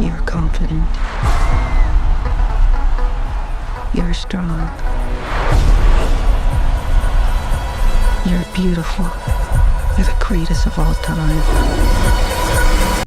You're confident. You're strong. You're beautiful. You're the greatest of all time.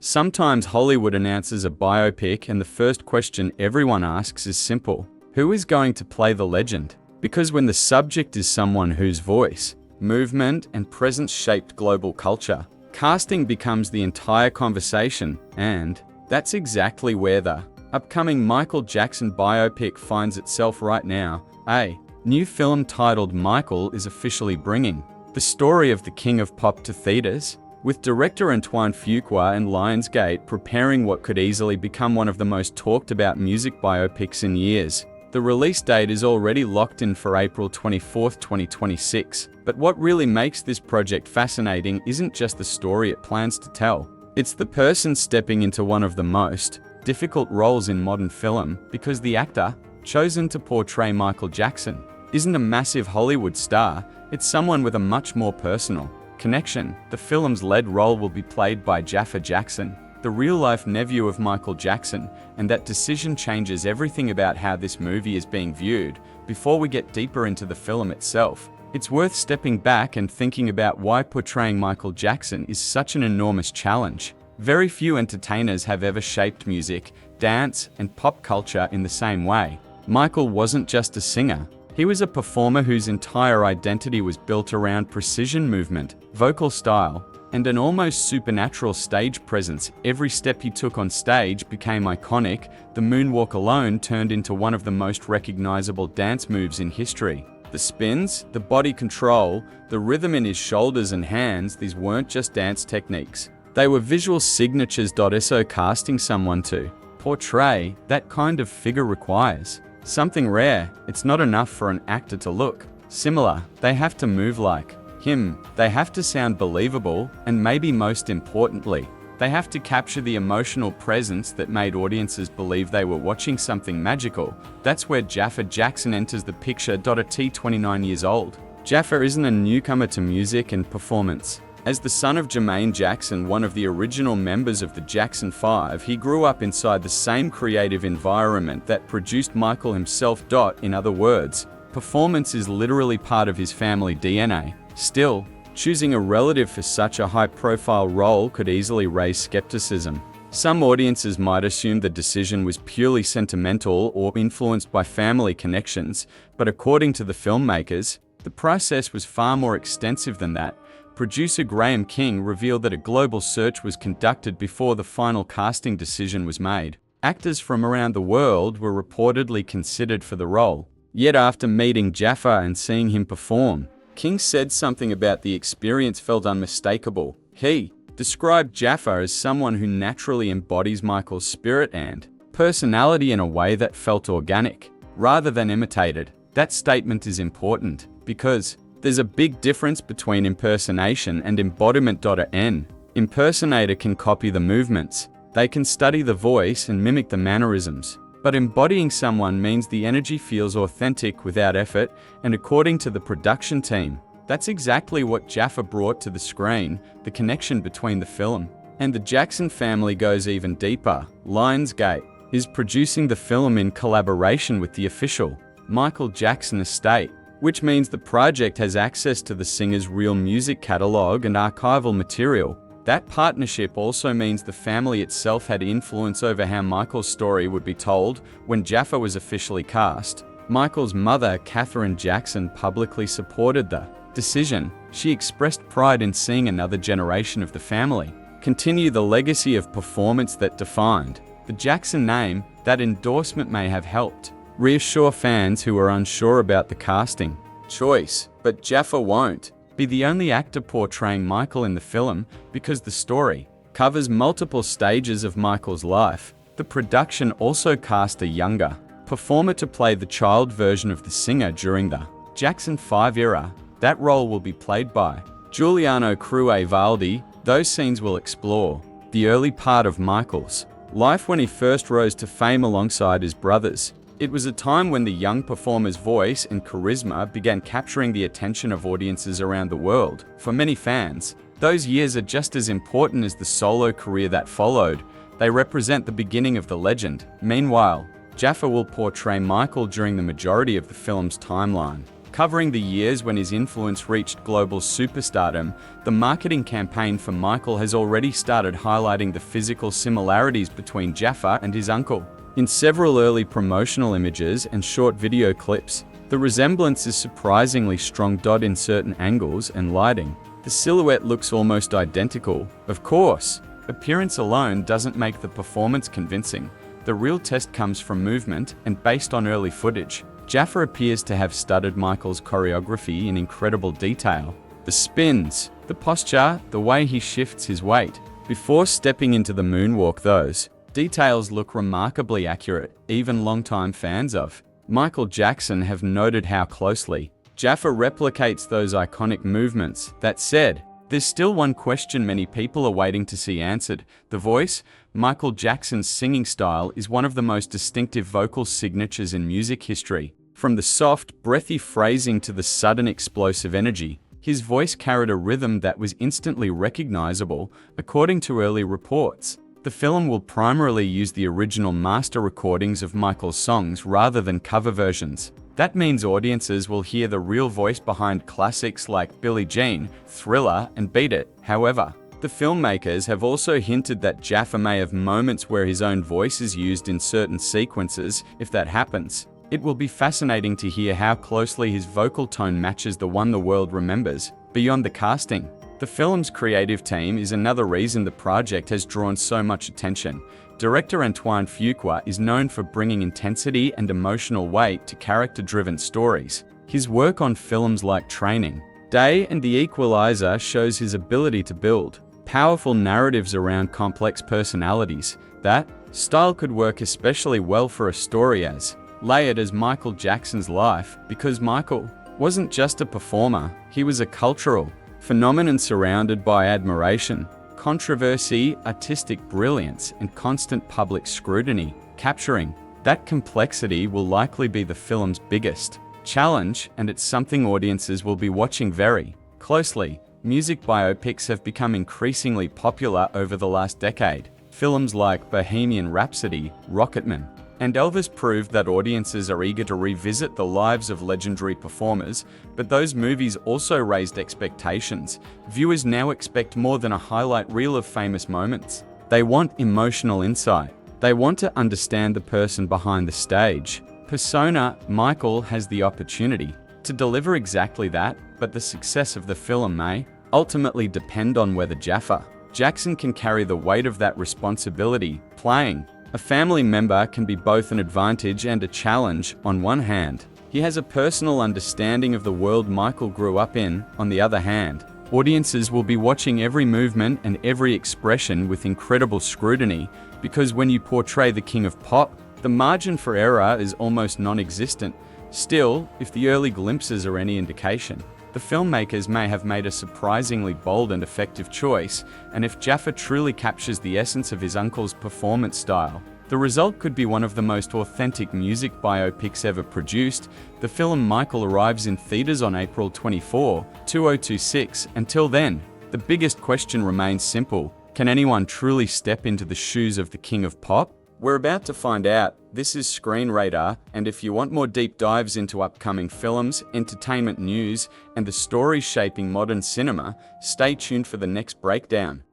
Sometimes Hollywood announces a biopic and the first question everyone asks is simple. Who is going to play the legend? Because when the subject is someone whose voice, movement, and presence shaped global culture, casting becomes the entire conversation, and that's exactly where the upcoming Michael Jackson biopic finds itself right now. A new film titled Michael is officially bringing the story of the King of Pop to theaters, with director Antoine Fuqua and Lionsgate preparing what could easily become one of the most talked about music biopics in years. The release date is already locked in for April 24, 2026. But what really makes this project fascinating isn't just the story it plans to tell. It's the person stepping into one of the most difficult roles in modern film, because the actor chosen to portray Michael Jackson isn't a massive Hollywood star, it's someone with a much more personal connection. The film's lead role will be played by Jaafar Jackson, the real-life nephew of Michael Jackson, and that decision changes everything about how this movie is being viewed. Before we get deeper into the film itself, it's worth stepping back and thinking about why portraying Michael Jackson is such an enormous challenge. Very few entertainers have ever shaped music, dance, and pop culture in the same way. Michael wasn't just a singer. He was a performer whose entire identity was built around precision movement, vocal style, and an almost supernatural stage presence. Every step he took on stage became iconic. The moonwalk alone turned into one of the most recognizable dance moves in history. The spins, the body control, the rhythm in his shoulders and hands, these weren't just dance techniques. They were visual signatures. So casting someone to portray that kind of figure requires something rare. It's not enough for an actor to look similar. They have to move like him. They have to sound believable, and maybe most importantly, they have to capture the emotional presence that made audiences believe they were watching something magical. That's where Jaafar Jackson enters the picture. At 29 years old, Jaafar isn't a newcomer to music and performance. As the son of Jermaine Jackson, one of the original members of the Jackson 5, he grew up inside the same creative environment that produced Michael himself. In other words, performance is literally part of his family DNA. Still, choosing a relative for such a high-profile role could easily raise skepticism. Some audiences might assume the decision was purely sentimental or influenced by family connections, but according to the filmmakers, the process was far more extensive than that. Producer Graham King revealed that a global search was conducted before the final casting decision was made. Actors from around the world were reportedly considered for the role. Yet after meeting Jaffa and seeing him perform, King said something about the experience felt unmistakable. He described Jaffa as someone who naturally embodies Michael's spirit and personality in a way that felt organic, rather than imitated. That statement is important, because there's a big difference between impersonation and embodiment. An impersonator can copy the movements, they can study the voice and mimic the mannerisms. But embodying someone means the energy feels authentic without effort, and according to the production team, that's exactly what Jaffa brought to the screen. The connection between the film and the Jackson family goes even deeper. Lionsgate is producing the film in collaboration with the official Michael Jackson estate, which means the project has access to the singer's real music catalog and archival material. That partnership also means the family itself had influence over how Michael's story would be told. When Jaffa was officially cast, Michael's mother, Catherine Jackson, publicly supported the decision. She expressed pride in seeing another generation of the family continue the legacy of performance that defined the Jackson name. That endorsement may have helped reassure fans who are unsure about the casting choice, but Jaffa won't be the only actor portraying Michael in the film, because the story covers multiple stages of Michael's life. The production also cast a younger performer to play the child version of the singer during the Jackson 5 era. That role will be played by Giuliano Valdi. Those scenes will explore the early part of Michael's life when he first rose to fame alongside his brothers. It was a time when the young performer's voice and charisma began capturing the attention of audiences around the world. For many fans, those years are just as important as the solo career that followed. They represent the beginning of the legend. Meanwhile, Jaffa will portray Michael during the majority of the film's timeline. Covering the years when his influence reached global superstardom, the marketing campaign for Michael has already started highlighting the physical similarities between Jaffa and his uncle. In several early promotional images and short video clips, the resemblance is surprisingly strong. In certain angles and lighting, the silhouette looks almost identical. Of course, appearance alone doesn't make the performance convincing. The real test comes from movement, and based on early footage, Jaffa appears to have studied Michael's choreography in incredible detail. The spins, the posture, the way he shifts his weight before stepping into the moonwalk, those details look remarkably accurate. Even longtime fans of Michael Jackson have noted how closely Jaffa replicates those iconic movements. That said, there's still one question many people are waiting to see answered. The voice. Michael Jackson's singing style is one of the most distinctive vocal signatures in music history. From the soft, breathy phrasing to the sudden explosive energy, his voice carried a rhythm that was instantly recognizable. According to early reports, the film will primarily use the original master recordings of Michael's songs rather than cover versions. That means audiences will hear the real voice behind classics like Billie Jean, Thriller, and Beat It. However, the filmmakers have also hinted that Jaffa may have moments where his own voice is used in certain sequences. If that happens, it will be fascinating to hear how closely his vocal tone matches the one the world remembers. Beyond the casting, the film's creative team is another reason the project has drawn so much attention. Director Antoine Fuqua is known for bringing intensity and emotional weight to character-driven stories. His work on films like Training Day and The Equalizer shows his ability to build powerful narratives around complex personalities. That style could work especially well for a story as layered as Michael Jackson's life, because Michael wasn't just a performer, he was a cultural phenomenon surrounded by admiration, controversy, artistic brilliance, and constant public scrutiny. Capturing that complexity will likely be the film's biggest challenge, and it's something audiences will be watching very closely. Music biopics have become increasingly popular over the last decade. Films like Bohemian Rhapsody, Rocketman, and Elvis proved that audiences are eager to revisit the lives of legendary performers, but those movies also raised expectations. Viewers now expect more than a highlight reel of famous moments. They want emotional insight. They want to understand the person behind the stage persona. Michael has the opportunity to deliver exactly that, but the success of the film may ultimately depend on whether Jaffa Jackson can carry the weight of that responsibility. Playing a family member can be both an advantage and a challenge. On one hand, he has a personal understanding of the world Michael grew up in. On the other hand, audiences will be watching every movement and every expression with incredible scrutiny, because when you portray the king of pop, the margin for error is almost non-existent. Still, if the early glimpses are any indication, the filmmakers may have made a surprisingly bold and effective choice, and if Jaffa truly captures the essence of his uncle's performance style, the result could be one of the most authentic music biopics ever produced. The film Michael arrives in theaters on April 24, 2026. Until then, the biggest question remains simple: can anyone truly step into the shoes of the king of pop? We're about to find out. This is Screen Radar, and if you want more deep dives into upcoming films, entertainment news, and the stories shaping modern cinema, stay tuned for the next breakdown.